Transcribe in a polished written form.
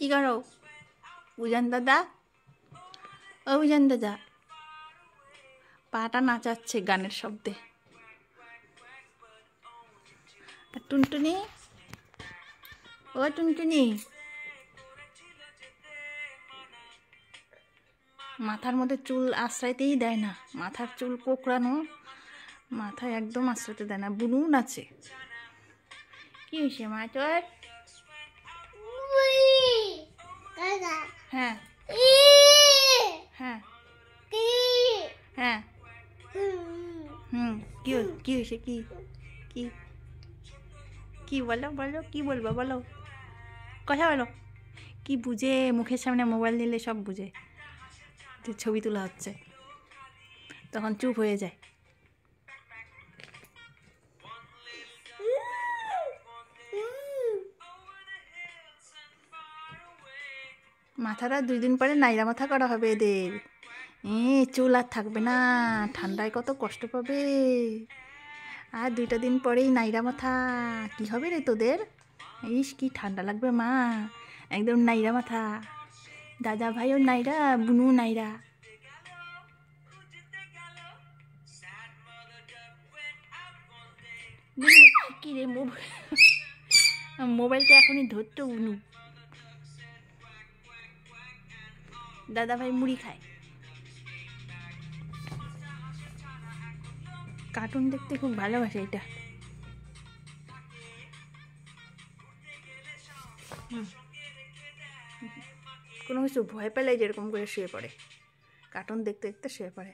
কি করো উজান দাদা? ও উজান দাদা, পাটা নাচাচ্ছে গানের শব্দে। আর টুনটুনি, ও টুনটুনি, মাথার মধ্যে চুল আশ্রাইতেই দেয় না, মাথার চুল কোঁকড়ানো, মাথায় একদম আশ্রাইতে দেয় না, বুনুন আছে। কি হয়েছে মা তোর? হ্যাঁ হ্যাঁ হ্যাঁ কি হয়েছে? কি কি কি বলো বলো, কি বলবো বলো, কথা বলো। কি বুঝে? মুখের সামনে মোবাইল নিলে সব বুঝে যে ছবি তোলা হচ্ছে, তখন চুপ হয়ে যায়। মাথাটা 2 দিন পরে নাইরা মাথা করা হবে এদের। চুল আর থাকবে না, ঠান্ডায় কত কষ্ট পাবে। আর 2টা দিন পরেই নাইরা মাথা। কি হবে রে তোদের? ইস কি ঠান্ডা লাগবে মা, একদম নাইরা মাথা। দাদা ভাইও নাইরা, বুনু নাইরা। কি রে মোবাইলটা এখনই ধরতো বুনু। দাদা ভাই মুড়ি খায়, কার্টুন দেখতে খুব ভালোবাসে এটা। কোনো কিছু ভয় পেলে যেরকম করে শুয়ে পড়ে, কার্টুন দেখতে দেখতে শুয়ে পড়ে।